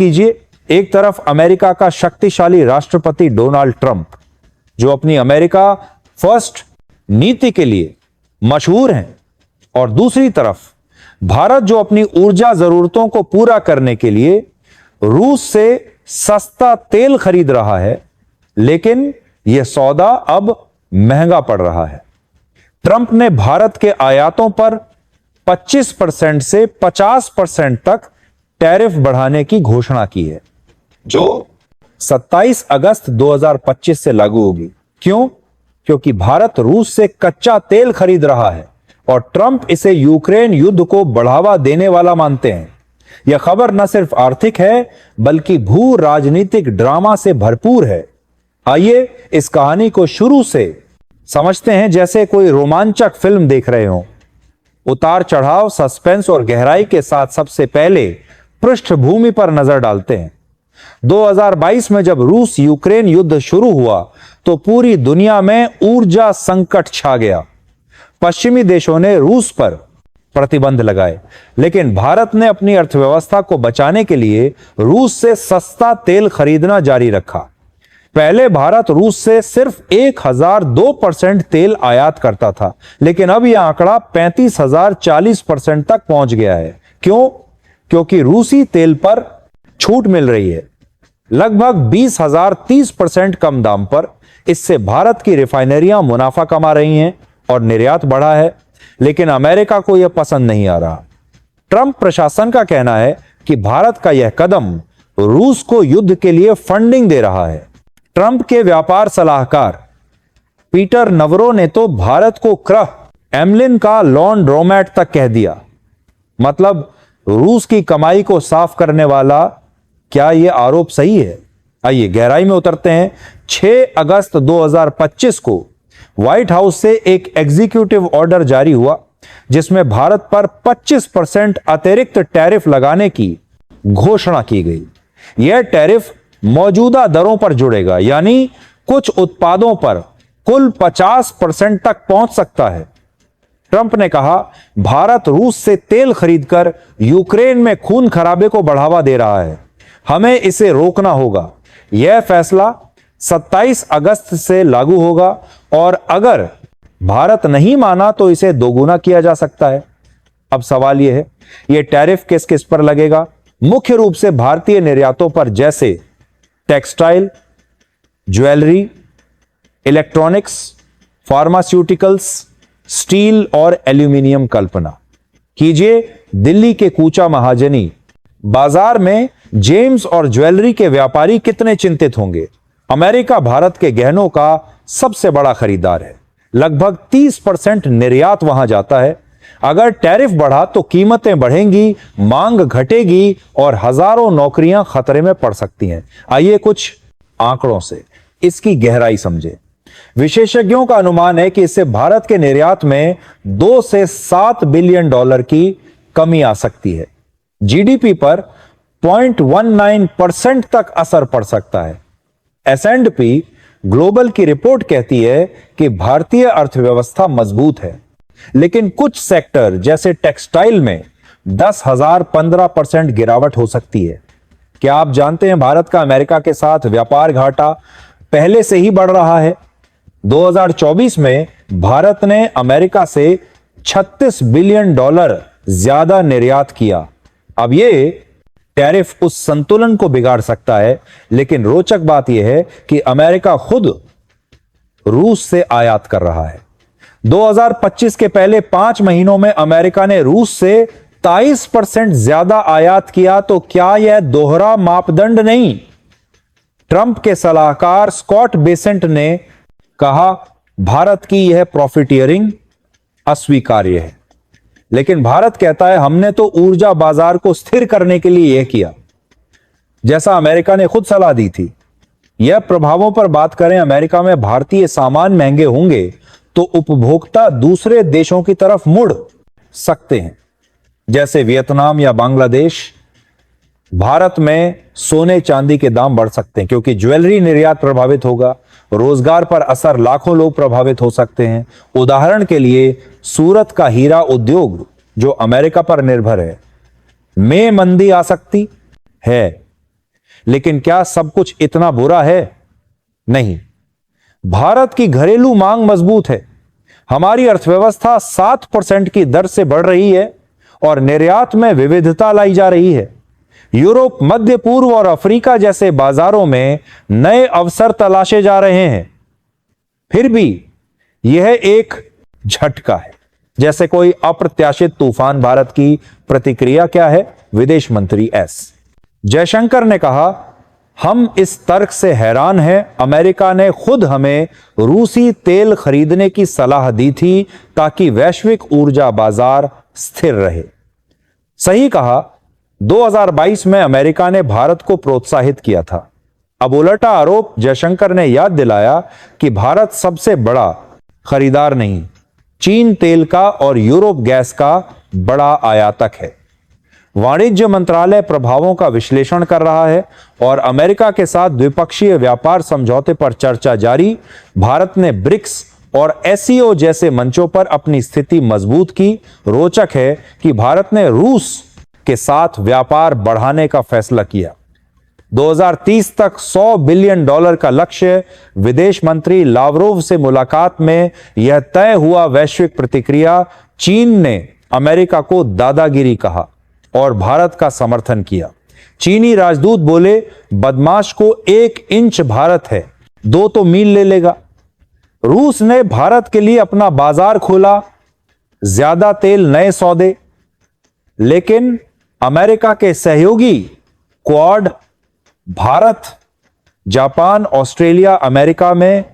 कीजिए, एक तरफ अमेरिका का शक्तिशाली राष्ट्रपति डोनाल्ड ट्रंप, जो अपनी अमेरिका फर्स्ट नीति के लिए मशहूर हैं, और दूसरी तरफ भारत, जो अपनी ऊर्जा जरूरतों को पूरा करने के लिए रूस से सस्ता तेल खरीद रहा है, लेकिन यह सौदा अब महंगा पड़ रहा है। ट्रंप ने भारत के आयातों पर 25% से 50% तक टैरिफ बढ़ाने की घोषणा की है, जो 27 अगस्त 2025 से लागू होगी। क्यों? क्योंकि भारत रूस से कच्चा तेल खरीद रहा है और ट्रंप इसे यूक्रेन युद्ध को बढ़ावा देने वाला मानते हैं। यह खबर न सिर्फ आर्थिक है, बल्कि भू राजनीतिक ड्रामा से भरपूर है। आइए इस कहानी को शुरू से समझते हैं, जैसे कोई रोमांचक फिल्म देख रहे हो। उतार चढ़ाव, सस्पेंस और गहराई के साथ सबसे पहले पृष्ठभूमि पर नजर डालते हैं। 2022 में जब रूस यूक्रेन युद्ध शुरू हुआ तो पूरी दुनिया में ऊर्जा संकट छा गया। पश्चिमी देशों ने रूस पर प्रतिबंध लगाए, लेकिन भारत ने अपनी अर्थव्यवस्था को बचाने के लिए रूस से सस्ता तेल खरीदना जारी रखा। पहले भारत रूस से सिर्फ 1002% तेल आयात करता था, लेकिन अब यह आंकड़ा 35,040% तक पहुंच गया है। क्यों? क्योंकि रूसी तेल पर छूट मिल रही है, लगभग 20,030% कम दाम पर। इससे भारत की रिफाइनरियां मुनाफा कमा रही हैं और निर्यात बढ़ा है, लेकिन अमेरिका को यह पसंद नहीं आ रहा। ट्रंप प्रशासन का कहना है कि भारत का यह कदम रूस को युद्ध के लिए फंडिंग दे रहा है। ट्रंप के व्यापार सलाहकार पीटर नवरो ने तो भारत को क्रेमलिन का लॉन्ड्रोमैट तक कह दिया। मतलब रूस की कमाई को साफ करने वाला। क्या यह आरोप सही है? आइए गहराई में उतरते हैं। 6 अगस्त 2025 को व्हाइट हाउस से एक एग्जीक्यूटिव ऑर्डर जारी हुआ, जिसमें भारत पर 25% अतिरिक्त टैरिफ लगाने की घोषणा की गई। यह टैरिफ मौजूदा दरों पर जुड़ेगा, यानी कुछ उत्पादों पर कुल 50% तक पहुंच सकता है। ट्रंप ने कहा, भारत रूस से तेल खरीदकर यूक्रेन में खून खराबे को बढ़ावा दे रहा है, हमें इसे रोकना होगा। यह फैसला 27 अगस्त से लागू होगा और अगर भारत नहीं माना तो इसे दोगुना किया जा सकता है। अब सवाल यह है, यह टैरिफ किस किस पर लगेगा? मुख्य रूप से भारतीय निर्यातों पर, जैसे textile, jewellery, electronics, pharmaceuticals, steel और एल्यूमिनियम। कल्पना कीजिए, दिल्ली के कूचा महाजनी बाजार में जेम्स और ज्वेलरी के व्यापारी कितने चिंतित होंगे। अमेरिका भारत के गहनों का सबसे बड़ा खरीदार है, लगभग 30% निर्यात वहां जाता है। अगर टैरिफ बढ़ा तो कीमतें बढ़ेंगी, मांग घटेगी और हजारों नौकरियां खतरे में पड़ सकती हैं। आइए कुछ आंकड़ों से इसकी गहराई समझें। विशेषज्ञों का अनुमान है कि इससे भारत के निर्यात में 2 से 7 बिलियन डॉलर की कमी आ सकती है। जीडीपी पर 0.19% तक असर पड़ सकता है। S&P ग्लोबल की रिपोर्ट कहती है कि भारतीय अर्थव्यवस्था मजबूत है, लेकिन कुछ सेक्टर जैसे टेक्सटाइल में 10,015% गिरावट हो सकती है। क्या आप जानते हैं भारत का अमेरिका के साथ व्यापार घाटा पहले से ही बढ़ रहा है? 2024 में भारत ने अमेरिका से 36 बिलियन डॉलर ज्यादा निर्यात किया। अब यह टैरिफ उस संतुलन को बिगाड़ सकता है, लेकिन रोचक बात यह है कि अमेरिका खुद रूस से आयात कर रहा है। 2025 के पहले 5 महीनों में अमेरिका ने रूस से 23% ज्यादा आयात किया। तो क्या यह दोहरा मापदंड नहीं? ट्रंप के सलाहकार स्कॉट बेसेंट ने कहा, भारत की यह प्रॉफिटियरिंग अस्वीकार्य है। लेकिन भारत कहता है, हमने तो ऊर्जा बाजार को स्थिर करने के लिए यह किया, जैसा अमेरिका ने खुद सलाह दी थी। यह प्रभावों पर बात करें, अमेरिका में भारतीय सामान महंगे होंगे तो उपभोक्ता दूसरे देशों की तरफ मुड़ सकते हैं, जैसे वियतनाम या बांग्लादेश। भारत में सोने चांदी के दाम बढ़ सकते हैं क्योंकि ज्वेलरी निर्यात प्रभावित होगा। रोजगार पर असर, लाखों लोग प्रभावित हो सकते हैं। उदाहरण के लिए सूरत का हीरा उद्योग जो अमेरिका पर निर्भर है, में मंदी आ सकती है। लेकिन क्या सब कुछ इतना बुरा है? नहीं। भारत की घरेलू मांग मजबूत है। हमारी अर्थव्यवस्था 7% की दर से बढ़ रही है और निर्यात में विविधता लाई जा रही है। यूरोप, मध्य पूर्व और अफ्रीका जैसे बाजारों में नए अवसर तलाशे जा रहे हैं। फिर भी यह एक झटका है, जैसे कोई अप्रत्याशित तूफान। भारत की प्रतिक्रिया क्या है? विदेश मंत्री एस जयशंकर ने कहा, हम इस तर्क से हैरान हैं। अमेरिका ने खुद हमें रूसी तेल खरीदने की सलाह दी थी ताकि वैश्विक ऊर्जा बाजार स्थिर रहे। सही कहा, 2022 में अमेरिका ने भारत को प्रोत्साहित किया था। अब उलटा आरोप जयशंकर ने याद दिलाया कि भारत सबसे बड़ा खरीदार नहीं, चीन तेल का और यूरोप गैस का बड़ा आयातक है। वाणिज्य मंत्रालय प्रभावों का विश्लेषण कर रहा है और अमेरिका के साथ द्विपक्षीय व्यापार समझौते पर चर्चा जारी। भारत ने ब्रिक्स और एससीओ जैसे मंचों पर अपनी स्थिति मजबूत की। रोचक है कि भारत ने रूस के साथ व्यापार बढ़ाने का फैसला किया। 2030 तक $100 बिलियन का लक्ष्य। विदेश मंत्री लावरोव से मुलाकात में यह तय हुआ। वैश्विक प्रतिक्रिया, चीन ने अमेरिका को दादागिरी कहा और भारत का समर्थन किया। चीनी राजदूत बोले, बदमाश को 1 इंच भारत है, 2 तो मील ले लेगा। रूस ने भारत के लिए अपना बाजार खोला, ज्यादा तेल, नए सौदे। लेकिन अमेरिका के सहयोगी quad, Bharat, Japan, Australia, America में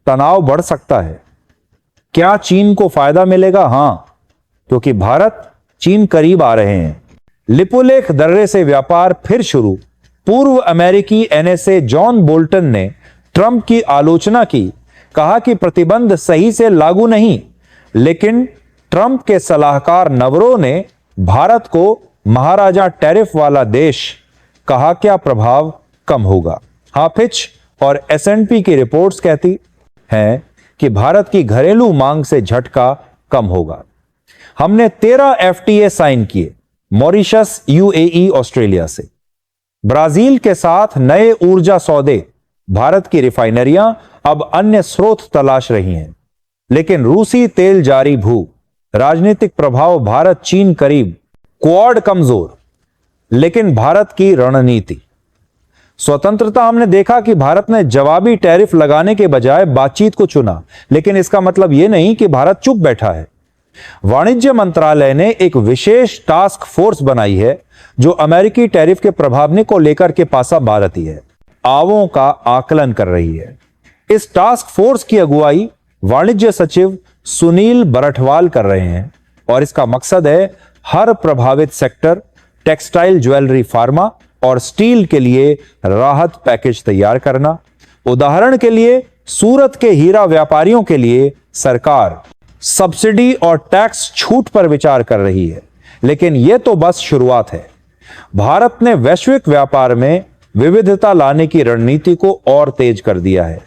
तनाव बढ़ सकता है। क्या चीन को फायदा मिलेगा? हां, क्योंकि भारत, चीन करीब आ रहे हैं। लिपुलेख दर्रे से व्यापार फिर शुरू। पूर्व अमेरिकी एनएसए जॉन बोल्टन ने ट्रंप की आलोचना की, कहा कि प्रतिबंध सही से लागू नहीं। लेकिन ट्रंप के सलाहकार नवरो ने भारत को महाराजा टैरिफ वाला देश कहा। क्या प्रभाव कम होगा? हाफिज और एसएनपी की रिपोर्ट्स कहती हैं कि भारत की घरेलू मांग से झटका कम होगा। हमने 13 एफटीए साइन किए, मॉरिशस, यूएई, ऑस्ट्रेलिया से। ब्राजील के साथ नए ऊर्जा सौदे। भारत की रिफाइनरियां अब अन्य स्रोत तलाश रही हैं। लेकिन रूसी तेल जारी भू। राजनीतिक प्रभाव, भारत, चीन करीब। क्वाड कमजोर, लेकिन भारत की रणनीति। स्वतंत्रता, हमने देखा कि भारत ने जवाबी टैरिफ लगाने के बजाय बातचीत को चुना। लेकिन इसका मतलब यह नहीं कि भारत चुप बैठा है। वाणिज्य मंत्रालय ने एक विशेष टास्क फोर्स बनाई है जो अमेरिकी टैरिफ के प्रभाव को लेकर के पासा बारती है, आवों का आकलन कर रही है। इस टास्क फोर्स की अगुवाई वाणिज्य सचिव सुनील बरठवाल कर रहे हैं और इसका मकसद है हर प्रभावित सेक्टर, टेक्सटाइल, ज्वेलरी, फार्मा और स्टील के लिए राहत पैकेज तैयार करना। उदाहरण के लिए, सूरत के हीरा व्यापारियों के लिए सरकार सब्सिडी और टैक्स छूट पर विचार कर रही है। लेकिन यह तो बस शुरुआत है। भारत ने वैश्विक व्यापार में विविधता लाने की रणनीति को और तेज कर दिया है।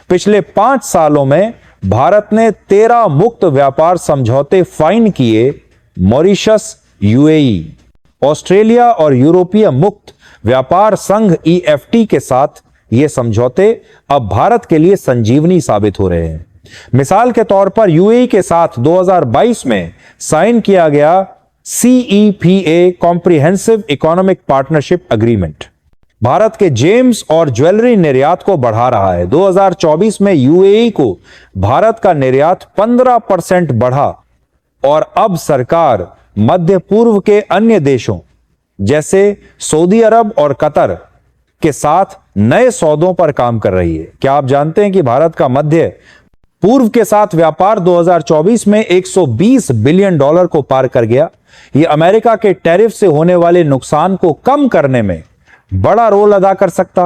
पिछले 5 सालों में भारत ने 13 मुक्त व्यापार समझौते फाइन किए। मॉरिशस, यूएई, ऑस्ट्रेलिया और यूरोपीय मुक्त व्यापार संघ ईएफटी के साथ ये समझौते अब भारत के लिए संजीवनी साबित हो रहे हैं। मिसाल के तौर पर यूएई के साथ 2022 में साइन किया गया CEPA comprehensive economic partnership agreement Bharat के जेम्स और ज्वेलरी निर्यात को बढ़ा रहा है। 2024 में यूएई को भारत का निर्यात 15% बढ़ा और अब सरकार मध्य पूर्व के अन्य देशों जैसे सऊदी अरब और कतर के साथ नए सौदों पर काम कर रही है। क्या आप जानते हैं कि भारत का मध्य पूर्व के साथ व्यापार 2024 में $120 बिलियन को पार कर गया। यह अमेरिका के टैरिफ से होने वाले नुकसान को कम करने में बड़ा रोल अदा कर सकता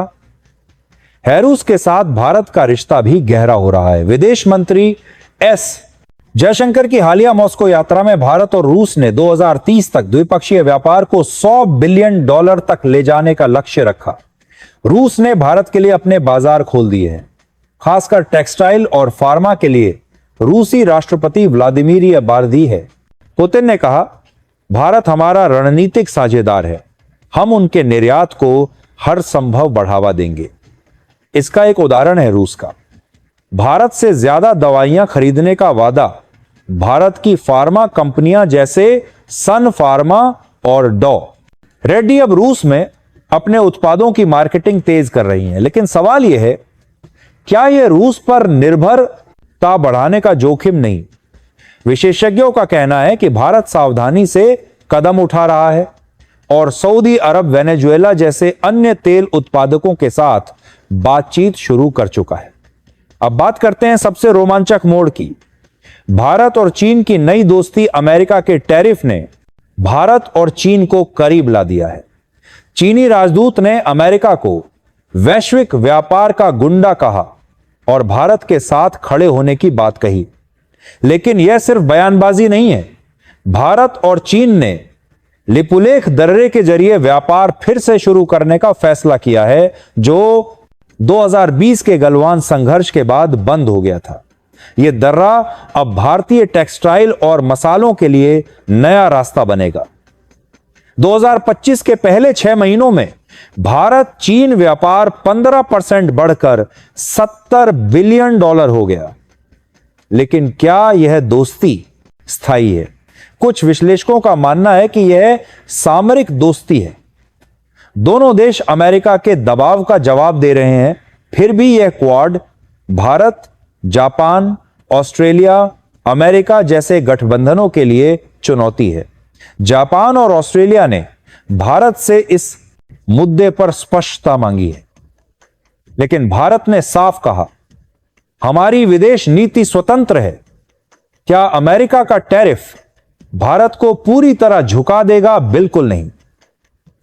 है। रूस के साथ भारत का रिश्ता भी गहरा हो रहा है। विदेश मंत्री एस जयशंकर की हालिया मॉस्को यात्रा में भारत और रूस ने 2030 तक द्विपक्षीय व्यापार को $100 बिलियन तक ले जाने का लक्ष्य रखा। रूस ने भारत के लिए अपने बाजार खोल दिए हैं, खासकर टेक्सटाइल और फार्मा के लिए। रूसी राष्ट्रपति व्लादिमीर बारदी है। पुतिन ने कहा, भारत हमारा रणनीतिक साझेदार है। हम उनके निर्यात को हर संभव बढ़ावा देंगे। इसका एक उदाहरण है रूस का। भारत से ज्यादा दवाइयां खरीदने का वादा भारत की फार्मा कंपनियां जैसे सन फार्मा और डॉ रेड्डी अब रूस में अपने उत्पादों की मार्केटिंग तेज कर रही हैं। लेकिन सवाल यह है, क्या यह रूस पर निर्भरता बढ़ाने का जोखिम नहीं? विशेषज्ञों का कहना है कि भारत सावधानी से कदम उठा रहा है और सऊदी अरब, वेनेजुएला जैसे अन्य तेल उत्पादकों के साथ बातचीत शुरू कर चुका है। अब बात करते हैं सबसे रोमांचक मोड़ की। भारत और चीन की नई दोस्ती। अमेरिका के टैरिफ ने भारत और चीन को करीब ला दिया है। चीनी राजदूत ने अमेरिका को वैश्विक व्यापार का गुंडा कहा और भारत के साथ खड़े होने की बात कही। लेकिन यह सिर्फ बयानबाजी नहीं है। भारत और चीन ने लिपुलेख दर्रे के जरिए व्यापार फिर से शुरू करने का फैसला किया है, जो 2020 के गलवान संघर्ष के बाद बंद हो गया था। यह दर्रा अब भारतीय टेक्सटाइल और मसालों के लिए नया रास्ता बनेगा। 2025 के पहले 6 महीनों में भारत चीन व्यापार 15% बढ़कर $70 बिलियन हो गया। लेकिन क्या यह दोस्ती स्थायी है? कुछ विश्लेषकों का मानना है कि यह सामरिक दोस्ती है। दोनों देश अमेरिका के दबाव का जवाब दे रहे हैं। फिर भी यह quad Bharat, Japan, Australia, America जैसे गठबंधनों के लिए चुनौती है। जापान और ऑस्ट्रेलिया ने भारत से इस मुद्दे पर स्पष्टता मांगी है, लेकिन भारत ने साफ कहा, हमारी विदेश नीति स्वतंत्र है। क्या अमेरिका का टैरिफ भारत को पूरी तरह झुका देगा? बिल्कुल नहीं।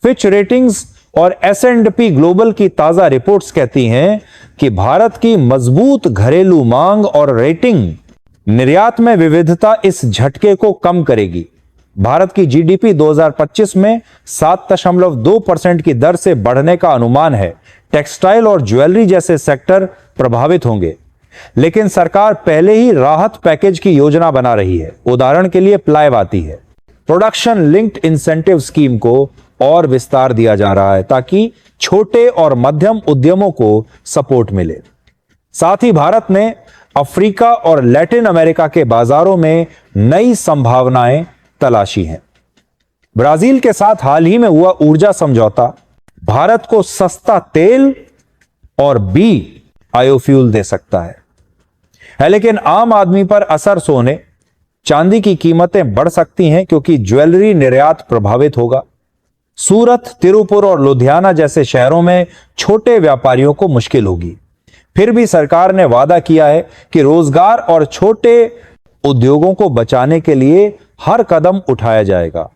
फिच रेटिंग्स और S&P ग्लोबल की ताजा रिपोर्ट्स कहती हैं कि भारत की मजबूत घरेलू मांग और रेटिंग निर्यात में विविधता इस झटके को कम करेगी। भारत की जीडीपी 2025 में 7.2% की दर से बढ़ने का अनुमान है। टेक्सटाइल और ज्वेलरी जैसे सेक्टर प्रभावित होंगे, लेकिन सरकार पहले ही राहत पैकेज की योजना बना रही है। उदाहरण के लिए प्लाई आती है। प्रोडक्शन लिंक्ड इंसेंटिव स्कीम को और विस्तार दिया जा रहा है ताकि छोटे और मध्यम उद्यमों को सपोर्ट मिले। साथ ही भारत ने अफ्रीका और लैटिन अमेरिका के बाजारों में नई संभावनाएं तलाशी हैं। ब्राजील के साथ हाल ही में हुआ ऊर्जा समझौता भारत को सस्ता तेल और बायोफ्यूल दे सकता है। लेकिन आम आदमी पर असर सोने चांदी की कीमतें बढ़ सकती हैं क्योंकि ज्वेलरी निर्यात प्रभावित होगा। सूरत, तिरुपुर और लुधियाना जैसे शहरों में छोटे व्यापारियों को मुश्किल होगी। फिर भी सरकार ने वादा किया है कि रोजगार और छोटे उद्योगों को बचाने के लिए हर कदम उठाया जाएगा।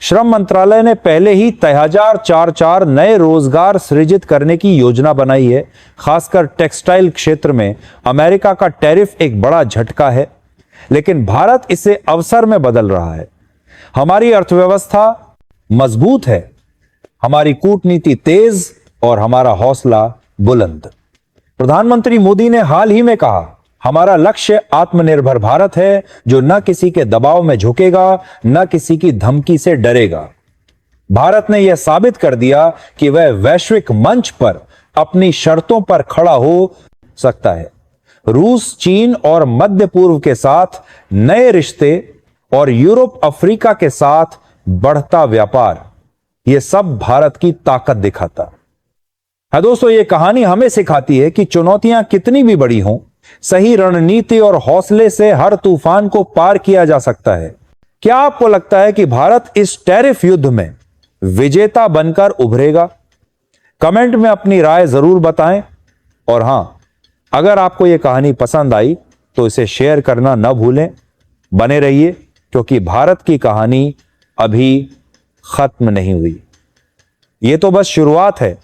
श्रम मंत्रालय ने पहले ही 1044 नए रोजगार सृजित करने की योजना बनाई है। खासकर टेक्सटाइल क्षेत्र में अमेरिका का टैरिफ एक बड़ा झटका है, लेकिन भारत इसे अवसर में बदल रहा है। हमारी अर्थव्यवस्था मजबूत है, हमारी कूटनीति तेज और हमारा हौसला बुलंद। प्रधानमंत्री मोदी ने हाल ही में कहा, हमारा लक्ष्य आत्मनिर्भर भारत है जो न किसी के दबाव में झुकेगा, न किसी की धमकी से डरेगा। भारत ने यह साबित कर दिया कि वह वैश्विक मंच पर अपनी शर्तों पर खड़ा हो सकता है। रूस, चीन और मध्य पूर्व के साथ नए रिश्ते और यूरोप, अफ्रीका के साथ बढ़ता व्यापार, यह सब भारत की ताकत दिखाता है। दोस्तों, यह कहानी हमें सिखाती है कि चुनौतियां कितनी भी बड़ी हों, सही रणनीति और हौसले से हर तूफान को पार किया जा सकता है। क्या आपको लगता है कि भारत इस टैरिफ युद्ध में विजेता बनकर उभरेगा? कमेंट में अपनी राय जरूर बताएं। और हां, अगर आपको यह कहानी पसंद आई तो इसे शेयर करना न भूलें। बने रहिए, क्योंकि भारत की कहानी अभी खत्म नहीं हुई। यह तो बस शुरुआत है।